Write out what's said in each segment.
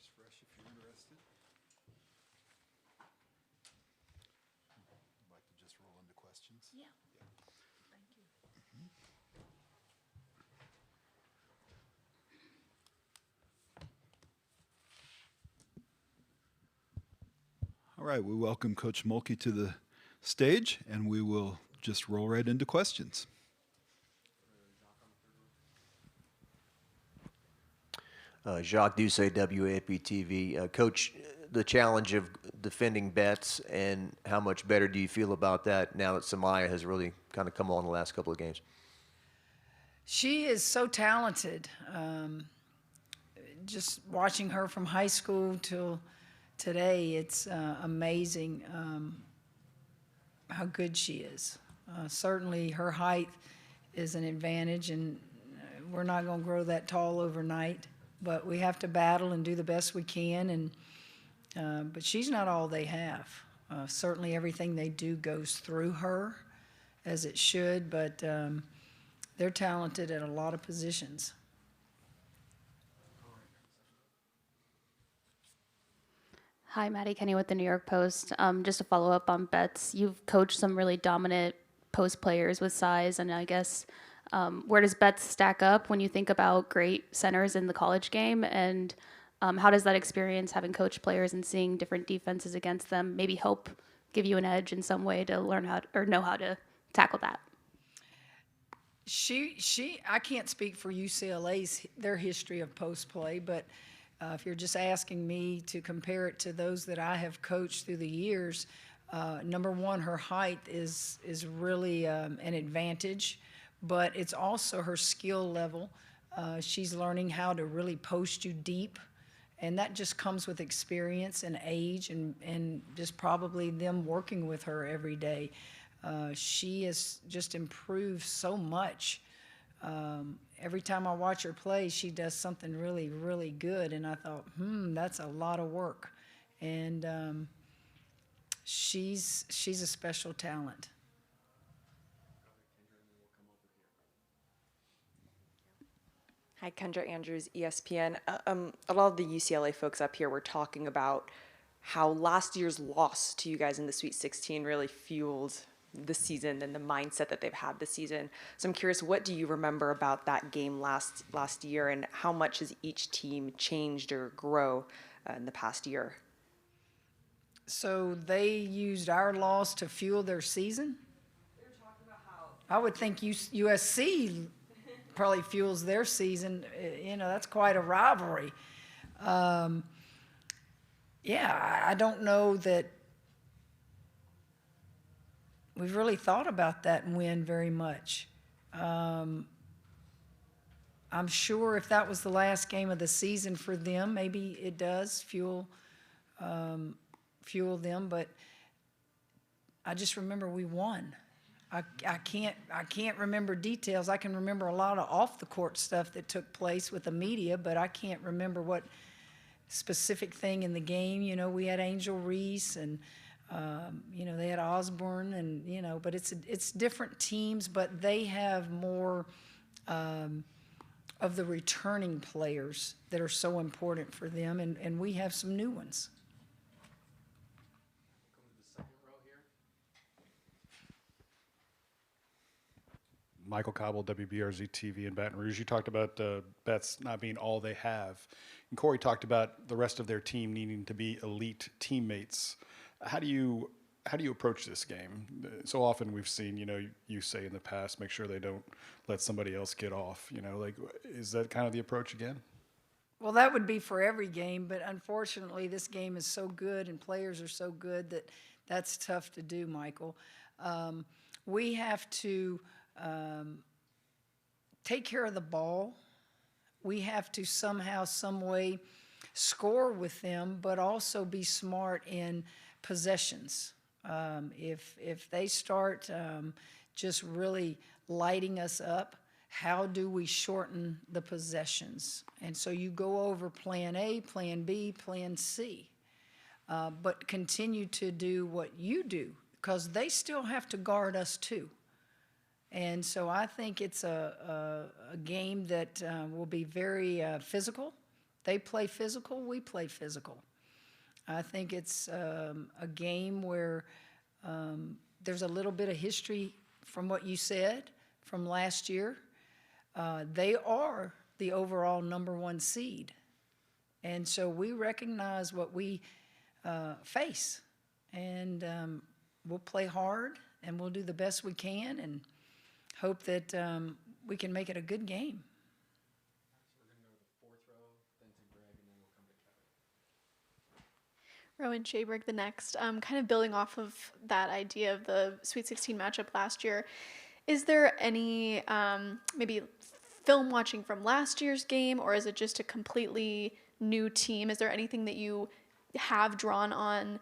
just fresh if you're interested. I'd like to just roll into questions. Yeah. Thank you. All right, we welcome Coach Mulkey to the stage, and we will just roll right into questions. Jacques Doucet, WAPTV. Coach, the challenge of defending Betts, and how much better do you feel about that now that Samaya has really kind of come on the last couple of games? She is so talented. Just watching her from high school till today, it's amazing how good she is. Certainly her height is an advantage, and we're not going to grow that tall overnight, but we have to battle and do the best we can. But she's not all they have. Certainly everything they do goes through her, as it should, but they're talented at a lot of positions. Hi, Maddie Kenny with the New York Post. Just to follow up on Betts, you've coached some really dominant post players with size, and I guess where does Betts stack up when you think about great centers in the college game, and how does that experience, having coached players and seeing different defenses against them, maybe help give you an edge in some way to learn how to, or know how to tackle that? I can't speak for their history of post play, but if you're just asking me to compare it to those that I have coached through the years, number one, her height is really an advantage, but it's also her skill level. She's learning how to really post you deep, and that just comes with experience and age, and just probably them working with her every day. She has just improved so much. Every time I watch her play, she does something really, really good, and I thought, that's a lot of work. And she's a special talent. Hi, Kendra Andrews, ESPN. A lot of the UCLA folks up here were talking about how last year's loss to you guys in the Sweet 16 really fueled the season and the mindset that they've had this season. So I'm curious, what do you remember about that game last year, and how much has each team changed or grow in the past year? So they used our loss to fuel their season? They were talking about how I would think USC probably fuels their season. That's quite a rivalry. Yeah, I don't know that we've really thought about that win very much. I'm sure if that was the last game of the season for them, maybe it does fuel them, but I just remember we won. I can't remember details. I can remember a lot of off the court stuff that took place with the media, but I can't remember what specific thing in the game. We had Angel Reese, and they had Osborne, and but it's different teams, but they have more of the returning players that are so important for them, and we have some new ones. Michael Cobble, WBRZ TV in Baton Rouge. You talked about Betts not being all they have. And Corey talked about the rest of their team needing to be elite teammates. How do you approach this game? So often we've seen, you say in the past, make sure they don't let somebody else get off. Is that kind of the approach again? Well, that would be for every game, but unfortunately this game is so good and players are so good that that's tough to do, Michael. We have to take care of the ball. We have to somehow, some way score with them, but also be smart in possessions. If they start just really lighting us up, how do we shorten the possessions? And so you go over plan A, plan B, plan C, but continue to do what you do, because they still have to guard us too. And so I think it's a game that will be very physical, They play physical, we play physical. I think it's a game where there's a little bit of history from what you said from last year. They are the overall #1 seed. And so we recognize what we face. And we'll play hard, and we'll do the best we can and hope that we can make it a good game. Rowan Shaberg, the next. Kind of building off of that idea of the Sweet 16 matchup last year, is there any maybe film watching from last year's game, or is it just a completely new team? Is there anything that you have drawn on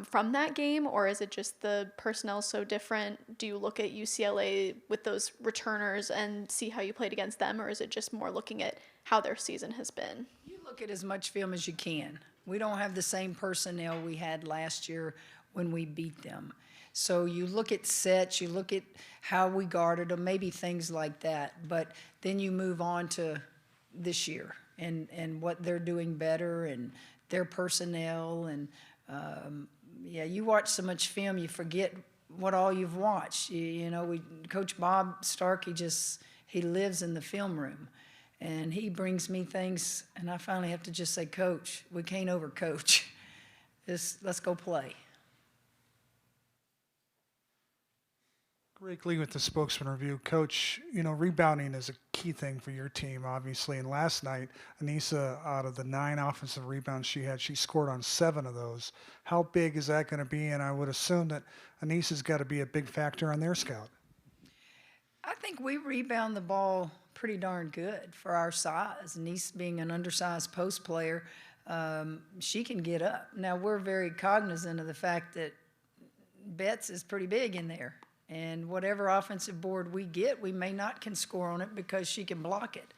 from that game, or is it just the personnel so different? Do you look at UCLA with those returners and see how you played against them, or is it just more looking at how their season has been? You look at as much film as you can. We don't have the same personnel we had last year when we beat them. So you look at sets, you look at how we guarded them, maybe things like that. But then you move on to this year and what they're doing better and their personnel. And, you watch so much film, you forget what all you've watched. Coach Bob Stark, he lives in the film room. And he brings me things, and I finally have to just say, Coach, we can't overcoach. Let's go play. Greg Lee with the Spokesman Review. Coach, rebounding is a key thing for your team, obviously. And last night, Aneesah, out of the 9 offensive rebounds she had, she scored on 7 of those. How big is that going to be? And I would assume that Aneesah's got to be a big factor on their scout. I think we rebound the ball pretty darn good for our size. Aneesah being an undersized post player, she can get up. Now, we're very cognizant of the fact that Betts is pretty big in there. And whatever offensive board we get, we may not can score on it because she can block it.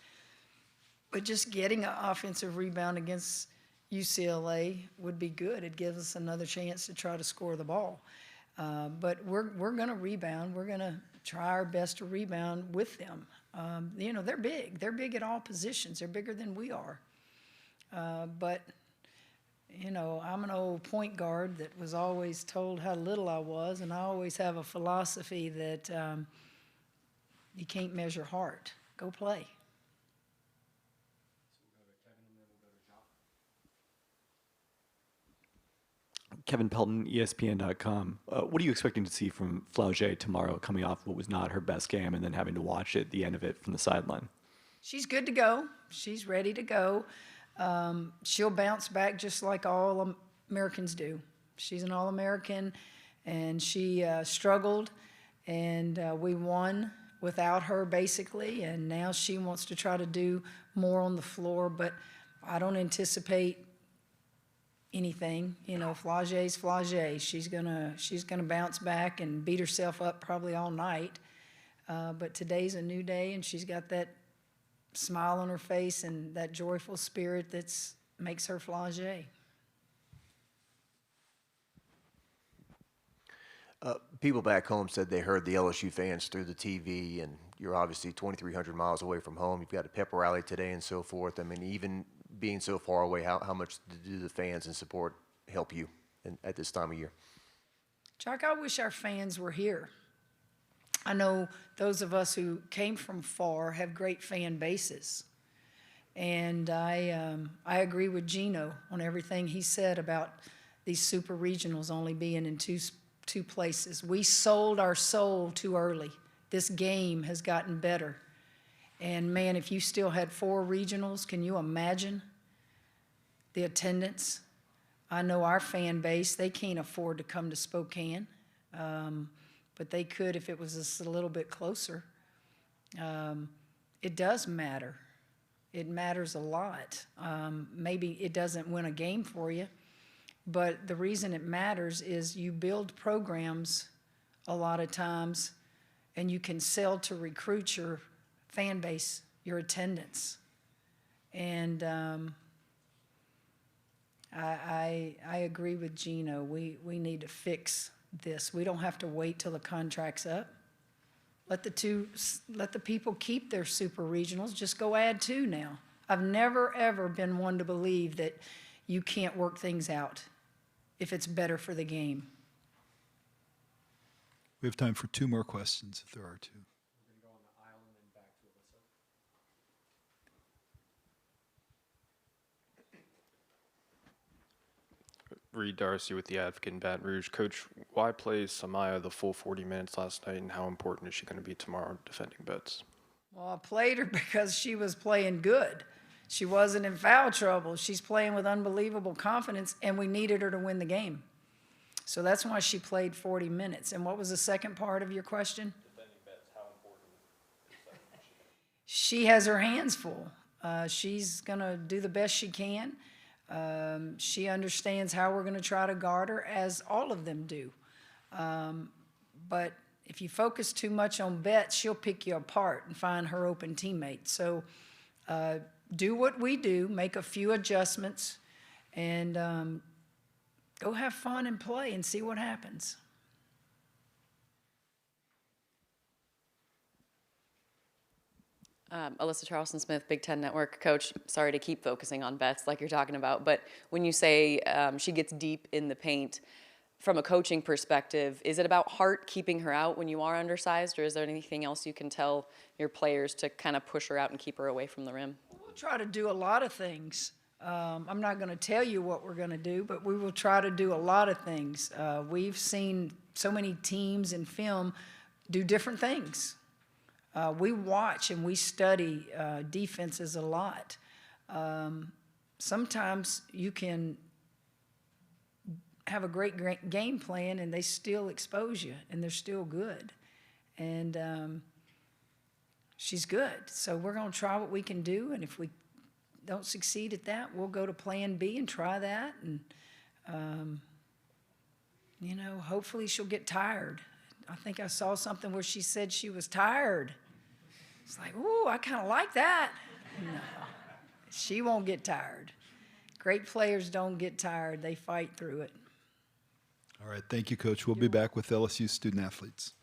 But just getting an offensive rebound against UCLA would be good. It gives us another chance to try to score the ball. But we're going to rebound. We're going to try our best to rebound with them. They're big. They're big at all positions. They're bigger than we are. But I'm an old point guard that was always told how little I was, and I always have a philosophy that you can't measure heart. Go play. Kevin Pelton, ESPN.com. What are you expecting to see from Flau'Jae tomorrow, coming off what was not her best game and then having to watch it, the end of it from the sideline? She's good to go. She's ready to go. She'll bounce back just like all Americans do. She's an All-American, and she struggled, and we won without her, basically, and now she wants to try to do more on the floor, but I don't anticipate anything. Flau'Jae's Flau'Jae. She's gonna bounce back and beat herself up probably all night. But today's a new day, and she's got that smile on her face and that joyful spirit that makes her Flau'Jae. People back home said they heard the LSU fans through the TV, and you're obviously 2,300 miles away from home. You've got a pep rally today and so forth. I mean, even being so far away, how much do the fans and support help you at this time of year? Chuck, I wish our fans were here. I know those of us who came from far have great fan bases. And I agree with Gino on everything he said about these super regionals only being in two places. We sold our soul too early. This game has gotten better. And man, if you still had 4 regionals, can you imagine the attendance? I know our fan base, they can't afford to come to Spokane, but they could if it was just a little bit closer. It does matter. It matters a lot. Maybe it doesn't win a game for you, but the reason it matters is you build programs a lot of times, and you can sell to recruit your fan base, your attendance. And I agree with Gino. We need to fix this. We don't have to wait till the contract's up. Let the people keep their super regionals. Just go add 2 now. I've never, ever been one to believe that you can't work things out if it's better for the game. We have time for 2 more questions, if there are 2. Reed Darcy with the Advocate in Baton Rouge. Coach, why play Samaya the full 40 minutes last night, and how important is she going to be tomorrow defending Betts? Well, I played her because she was playing good. She wasn't in foul trouble. She's playing with unbelievable confidence, and we needed her to win the game. So that's why she played 40 minutes. And what was the second part of your question? Defending Betts, how important is that? She has her hands full. She's going to do the best she can. She understands how we're going to try to guard her, as all of them do. But if you focus too much on Betts, she'll pick you apart and find her open teammates. So do what we do, make a few adjustments, and go have fun and play and see what happens. Alyssa Charleston-Smith, Big Ten Network. Coach, sorry to keep focusing on Betts like you're talking about, but when you say she gets deep in the paint, from a coaching perspective, is it about heart keeping her out when you are undersized, or is there anything else you can tell your players to kind of push her out and keep her away from the rim? We'll try to do a lot of things. I'm not going to tell you what we're going to do, but we will try to do a lot of things. We've seen so many teams in film do different things. We watch and we study defenses a lot. Sometimes you can have a great game plan and they still expose you and they're still good. And she's good. So we're going to try what we can do. And if we don't succeed at that, we'll go to plan B and try that. And, you know, hopefully she'll get tired. I think I saw something where she said she was tired. It's like, ooh, I kind of like that. No, she won't get tired. Great players don't get tired. They fight through it. All right, thank you, Coach. We'll be back with LSU student athletes.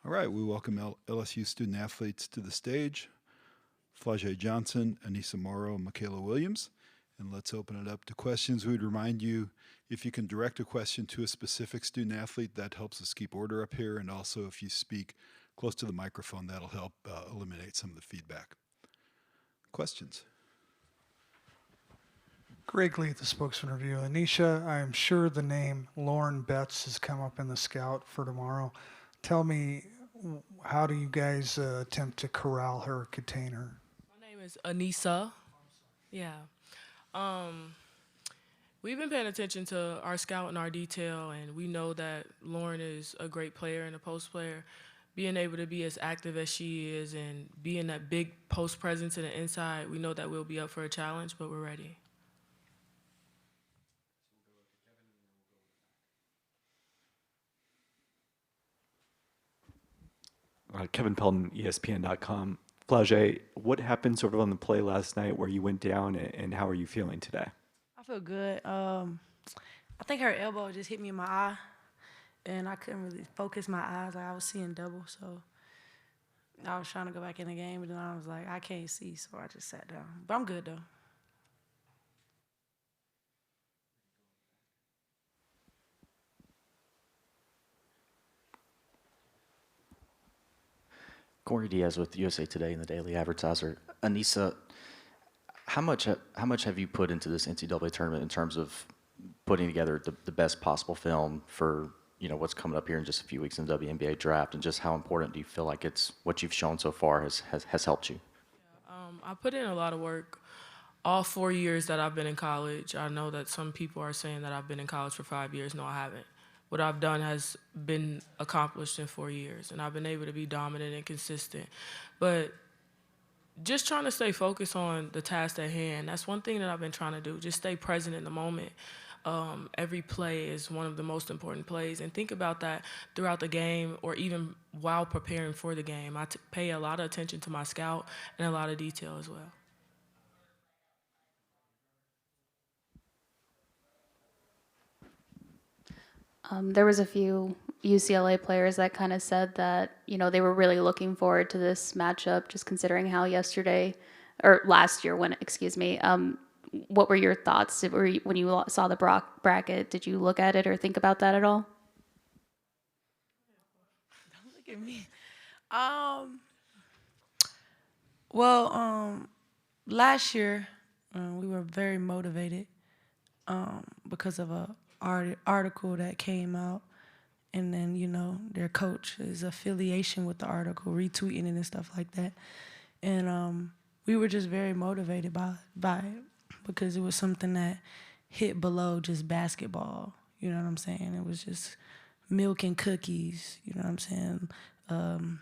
All right, we welcome LSU student athletes to the stage. Flau'Jae Johnson, Aneesah Morrow, Mikaylah Williams. And let's open it up to questions. We'd remind you, if you can direct a question to a specific student athlete, that helps us keep order up here. And also, if you speak close to the microphone, that'll help eliminate some of the feedback. Questions? Greg Lee at the Spokesman Review. Aneesah, I am sure the name Lauren Betts has come up in the scout for tomorrow. Tell me, how do you guys attempt to corral her, contain her? My name is Aneesah. Yeah. We've been paying attention to our scout and our detail, and we know that Lauren is a great player and a post player. Being able to be as active as she is and being that big post presence in the inside, we know that we'll be up for a challenge, but we're ready. Kevin Pelton, ESPN.com. Flau'Jae, what happened sort of on the play last night where you went down, and how are you feeling today? I feel good. I think her elbow just hit me in my eye, and I couldn't really focus my eyes. Like, I was seeing double, so I was trying to go back in the game, but then I was like, I can't see, so I just sat down. But I'm good, though. Corey Diaz with USA Today and the Daily Advertiser. Aneesah, how much have you put into this NCAA tournament in terms of putting together the best possible film for, you know, what's coming up here in just a few weeks in the WNBA draft, and just how important do you feel like it's what you've shown so far has helped you? I put in a lot of work. All 4 years that I've been in college, I know that some people are saying that I've been in college for 5 years. No, I haven't. What I've done has been accomplished in 4 years, and I've been able to be dominant and consistent. But just trying to stay focused on the task at hand, that's one thing that I've been trying to do, just stay present in the moment. Every play is one of the most important plays, and think about that throughout the game or even while preparing for the game. I pay a lot of attention to my scout and a lot of detail as well. There was a few UCLA players that kind of said that, you know, they were really looking forward to this matchup, just considering how last year, what were your thoughts when you saw the bracket? Did you look at it or think about that at all? Don't look at me. Last year, we were very motivated because of a article that came out, and then, you know, their coach's affiliation with the article, retweeting it and stuff like that. And we were just very motivated by it because it was something that hit below just basketball, you know what I'm saying? It was just milk and cookies, you know what I'm saying?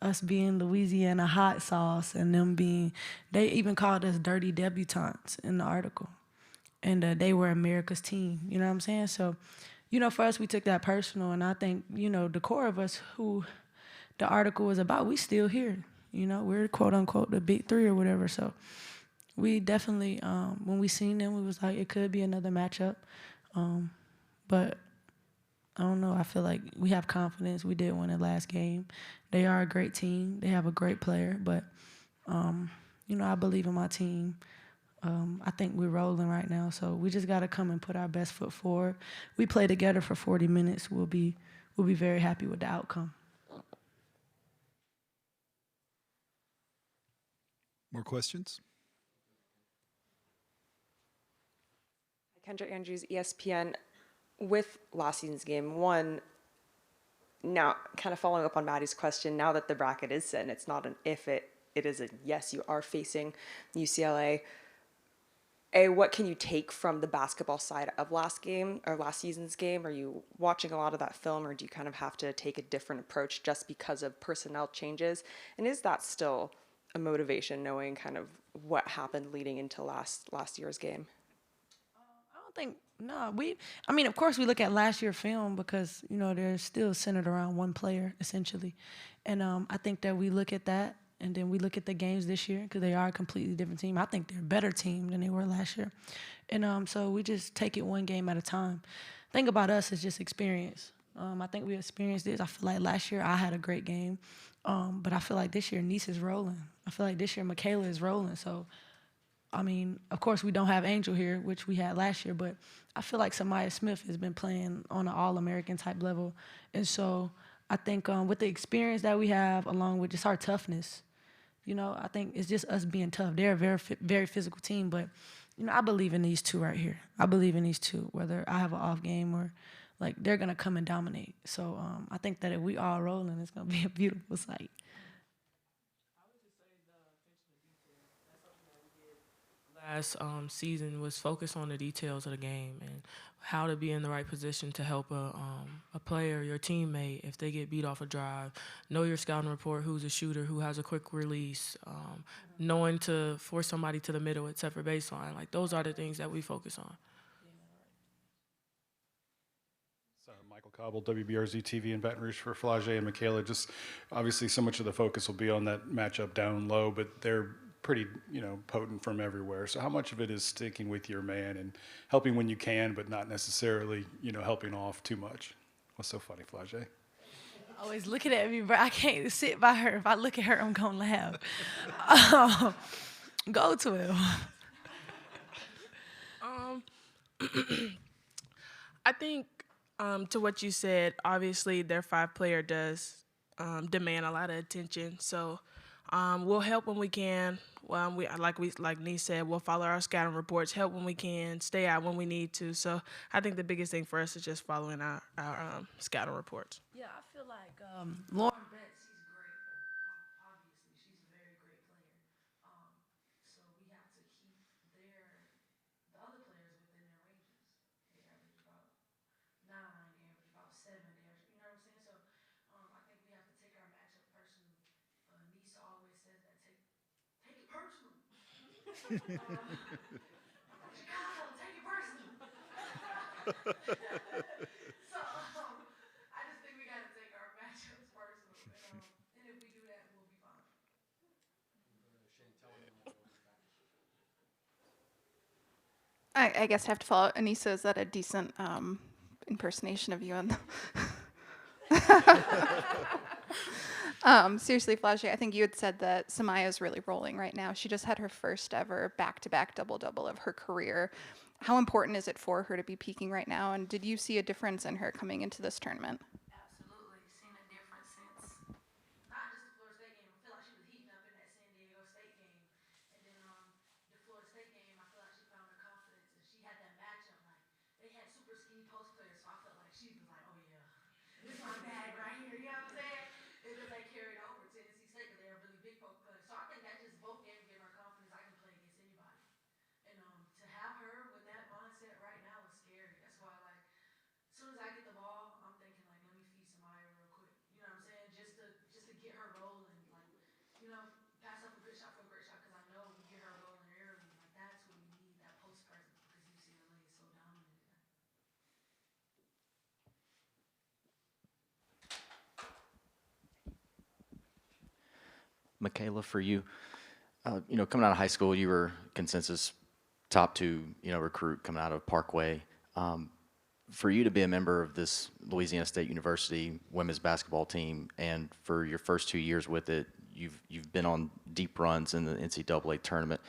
Us being Louisiana hot sauce and them they even called us dirty debutantes in the article. And they were America's team, you know what I'm saying? So, you know, for us, we took that personal, and I think, you know, the core of us who the article was about, we still here. You know, we're quote-unquote the big three or whatever. So we definitely, when we seen them, we was like, it could be another matchup. But I don't know. I feel like we have confidence. We did win the last game. They are a great team. They have a great player. But, you know, I believe in my team. I think we're rolling right now, so we just got to come and put our best foot forward. We play together for 40 minutes. We'll be very happy with the outcome. More questions? Kendra Andrews, ESPN. With last season's game, one, now kind of following up on Maddie's question, now that the bracket is set and it's not an if, it is a yes, you are facing UCLA. What can you take from the basketball side of last season's game? Are you watching a lot of that film, or do you kind of have to take a different approach just because of personnel changes? And is that still a motivation, knowing kind of what happened leading into last year's game? I don't think, no. I mean, of course, we look at last year's film because, you know, they're still centered around one player, essentially. And I think that we look at that, and then we look at the games this year because they are a completely different team. I think they're a better team than they were last year. And so we just take it one game at a time. The thing about us is just experience. I think we experienced this. I feel like last year I had a great game, but I feel like this year Aneesah's rolling. I feel like this year Mikaylah is rolling. So, I mean, of course we don't have Angel here, which we had last year, but I feel like Samaya Smith has been playing on an All-American type level. And so I think with the experience that we have, along with just our toughness, you know, I think it's just us being tough. They're a very physical team, but, you know, I believe in these two right here. I believe in these two, whether I have an off game or, like, they're going to come and dominate. So I think that if we all rolling, it's going to be a beautiful sight. Last season was focused on the details of the game and how to be in the right position to help a player, your teammate, if they get beat off a drive. Know your scouting report, who's a shooter, who has a quick release, knowing to force somebody to the middle at separate baseline. Like, those are the things that we focus on. So Michael Cobble, WBRZ TV in Baton Rouge for Flau'Jae and Mikaylah. Just obviously so much of the focus will be on that matchup down low, but they're pretty, you know, potent from everywhere. So how much of it is sticking with your man and helping when you can, but not necessarily, you know, helping off too much? What's so funny, Flau'Jae? Always looking at me, but I can't sit by her. If I look at her, I'm going to laugh. Go to him. I think to what you said, obviously their 5-player does demand a lot of attention. So we'll help when we can. Like Nee said, we'll follow our scouting reports, help when we can, stay out when we need to. So I think the biggest thing for us is just following our scouting reports. Yeah, I feel like Lauren Betts, she's great. Obviously, she's a very great player. So we have to keep the other players within their ranges. They average about 9, they average about 7, they average, you know what I'm saying? So I think we have to take our matchup personally. Aneesah always says that, take it personal. Chicago, take it personal. So I just think we got to take our matchups personal. And if we do that, we'll be fine. I guess I have to follow. Aneesah, is that a decent impersonation of you? Seriously, Flau'Jae, I think you had said that Samaya's really rolling right now. She just had her first ever back-to-back double-double of her career. How important is it for her to be peaking right now? And did you see a difference in her coming into this tournament? Absolutely. Seen a difference since not just the Florida State game. I feel like she was heating up in that San Diego State game. And then the Florida State game, I feel like she found her confidence. And she had that matchup. Like, they had super skinny post players. So I felt like she was like, oh, yeah, this is my bag right here. You know what I'm saying? And then they carried over to NC State because they have really big post players. So I think that just both games gave her confidence. I can play against anybody. And to have her with that mindset right now is scary. That's why, like, as soon as I get the ball, I'm thinking, like, let me feed Samaya real quick. You know what I'm saying? Just to get her rolling. Like, you know, pass up a good shot for a great shot because I know if we get her rolling early, like, that's what we need, that post presence, because UCLA is so dominant in that. Mikaylah, for you, you know, coming out of high school, you were consensus top 2, you know, recruit coming out of Parkway. For you to be a member of this Louisiana State University women's basketball team, and for your first 2 years with it, you've been on deep runs in the NCAA tournament.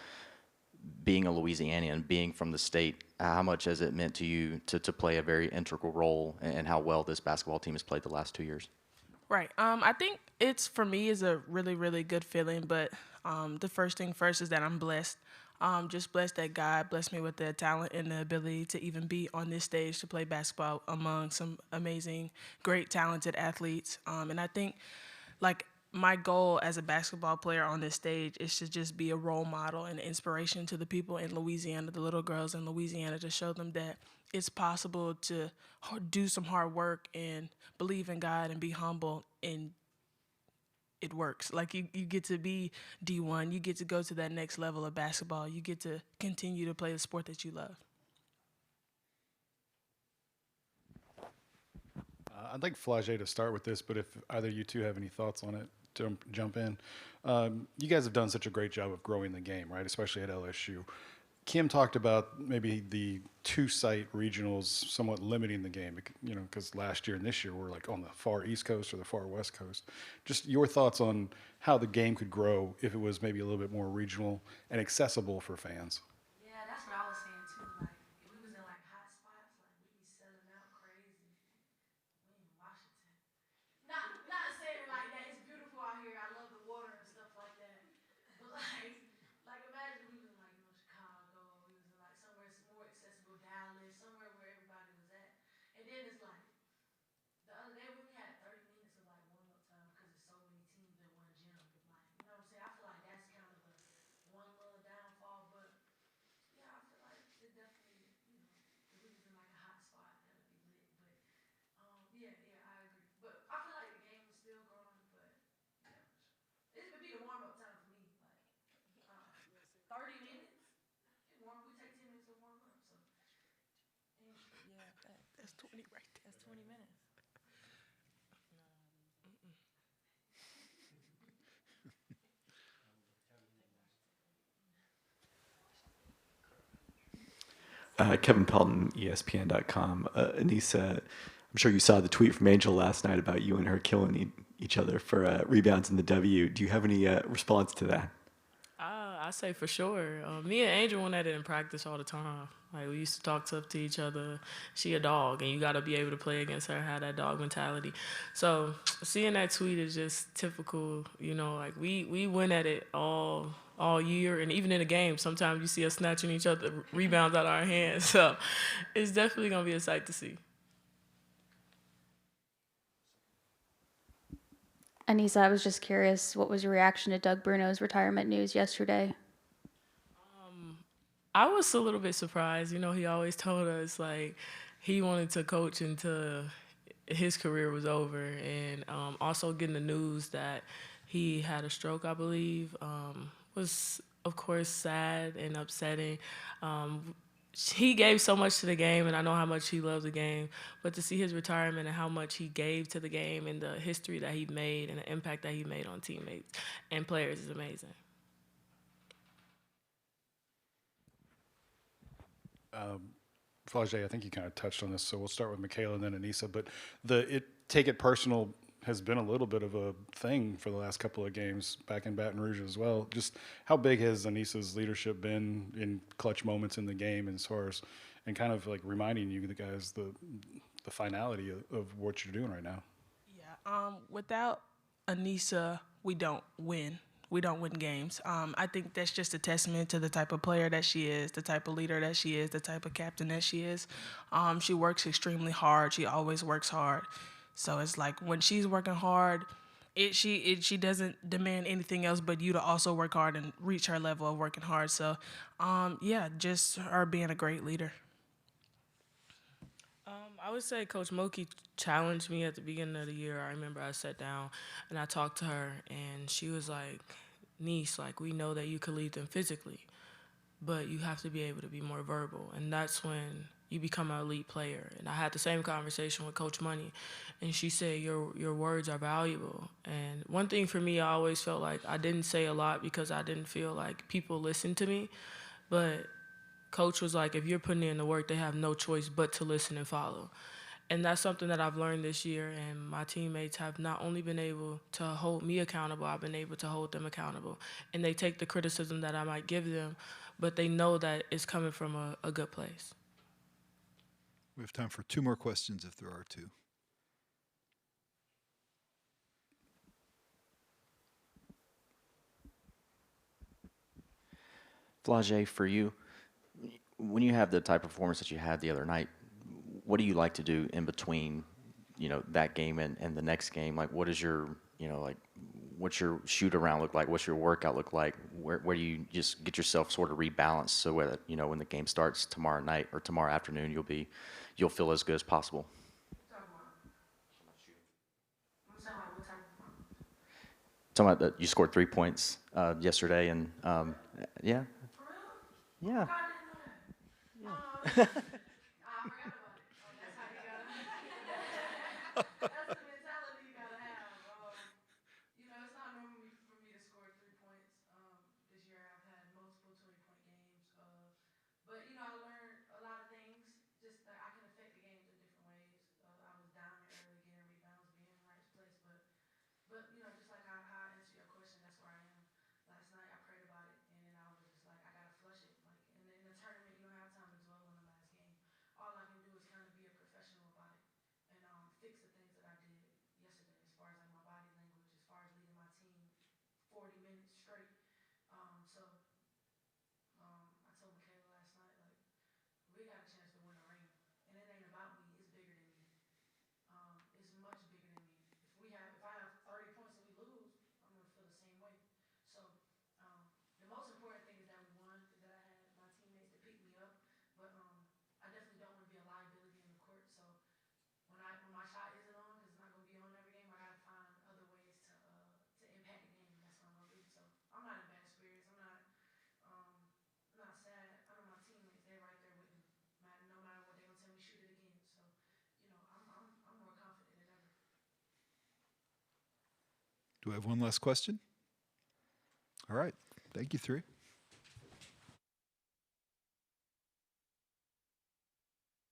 Being a Louisianian, being from the state, how much has it meant to you to play a very integral role in how well this basketball team has played the last 2 years? Right. I think it's, for me, is a really, really good feeling. But the first thing first is that I'm blessed. Just blessed that God blessed me with the talent and the ability to even be on this stage to play basketball among some amazing, great, talented athletes. And I think, like, my goal as a basketball player on this stage is to just be a role model and inspiration to the people in Louisiana, the little girls in Louisiana, to show them that it's possible to do some hard work and believe in God and be humble, and it works. Like, you get to be D1, you get to go to that next level of basketball, you get to continue to play the sport that you love. I'd like Flau'Jae to start with this, but if either you two have any thoughts on it, jump in. You guys have done such a great job of growing the game, right? Especially at LSU. Kim talked about maybe the two-site regionals somewhat limiting the game, because last year and this year we're like on the far East Coast or the far West Coast. Just your thoughts on how the game could grow if it was maybe a little bit more regional and accessible for fans. Yeah, that's what I was saying too. Like, if we was in like hot spots, like we be selling out crazy. We in Washington. Not saying like that. It's beautiful out here. I love the water and stuff like that. But like imagine we was in like Chicago. We was in like somewhere more accessible, Dallas, somewhere where everybody was at. And then it's like the other day we only had 30 minutes of like warm up time because there's so many teams in one gym. Like, you know what I'm saying? I feel like that's kind of the one little downfall, but yeah, I feel like it definitely, if we was in like a hot spot, that'd be lit. But yeah, I agree. But I feel like the game was still growing, but yeah, it would be the warm up time for me. Like 30 minutes. We take 10 minutes to warm up, so. Yeah, that's 20 right there. That's 20 minutes. Kevin Pelton, ESPN.com. Aneesah, I'm sure you saw the tweet from Angel last night about you and her killing each other for rebounds in the W. Do you have any response to that? I say for sure. Me and Angel went at it in practice all the time. Like, we used to talk tough to each other. She a dog, and you got to be able to play against her, have that dog mentality. So seeing that tweet is just typical. Like we went at it all year, and even in the game, sometimes you see us snatching each other rebounds out of our hands. So it's definitely gonna be a sight to see. Aneesah, I was just curious, what was your reaction to Doug Bruno's retirement news yesterday? I was a little bit surprised. He always told us like he wanted to coach until his career was over, and also getting the news that he had a stroke, I believe, was of course sad and upsetting. He gave so much to the game, and I know how much he loved the game, but to see his retirement and how much he gave to the game and the history that he made and the impact that he made on teammates and players is amazing. Flau'Jae, I think you kind of touched on this, so we'll start with Mikaylah and then Aneesah. But take it personal has been a little bit of a thing for the last couple of games back in Baton Rouge as well. Just how big has Aneesah's leadership been in clutch moments in the game, as far as, and kind of like reminding you the guys the finality of what you're doing right now? Yeah. Without Aneesah, we don't win. We don't win games. I think that's just a testament to the type of player that she is, the type of leader that she is, the type of captain that she is. She works extremely hard. She always works hard. So it's like when she's working hard, she doesn't demand anything else but you to also work hard and reach her level of working hard. So, just her being a great leader. I would say Coach Mulkey challenged me at the beginning of the year. I remember I sat down and I talked to her, and she was like, "Niece, like, we know that you can lead them physically, but you have to be able to be more verbal." And that's when you become an elite player. And I had the same conversation with Coach Money, and she said, your words are valuable. And one thing for me, I always felt like I didn't say a lot because I didn't feel like people listened to me. But Coach was like, if you're putting in the work, they have no choice but to listen and follow. And that's something that I've learned this year, and my teammates have not only been able to hold me accountable, I've been able to hold them accountable. And they take the criticism that I might give them, but they know that it's coming from a good place. We have time for two more questions if there are two. Flau'Jae, for you, when you have the type of performance that you had the other night, what do you like to do in between, that game and the next game? Like, what is your, what's your shoot around look like? What's your workout look like? Where do you just get yourself sort of rebalanced so that, when the game starts tomorrow night or tomorrow afternoon, you'll feel as good as possible? Talking about that you scored 3 points yesterday, and yeah. Yeah. That's the mentality you gotta have. It's not normal for me to score 3 points. This year I've had multiple 20-point games. But you know, I learned a lot of things. Just that I can affect the game in different ways. I was dominant early, getting rebounds, being in the right place. But you know, just like how I answered your question, that's where I am. Last night I prayed about it, and then I was just like, I gotta flush it. Like, and in the tournament, you don't have time to dwell on the last game. All I can do is kind of be a professional about it and fix the things that I did yesterday, as far as like my body language, as far as leading my team 40 minutes straight. I told Mikaylah last night, like, we got a chance to win a ring, and it ain't about me. It's bigger than me. It's much bigger than me. If I have 30 points and we lose, I'm gonna feel the same way. So the most important thing is that we won, is that I had my teammates to pick me up. But I definitely don't want to be a liability in the court. So when my shot isn't on, because it's not gonna be on every game, I gotta find other ways to impact the game. That's what I'm gonna do. So I'm not in bad spirits. I'm not sad. I know my teammates, they're right there with me. No matter what, they're gonna tell me shoot it again. So, you know, I'm more confident than ever. Do I have one last question? All right. Thank you, three.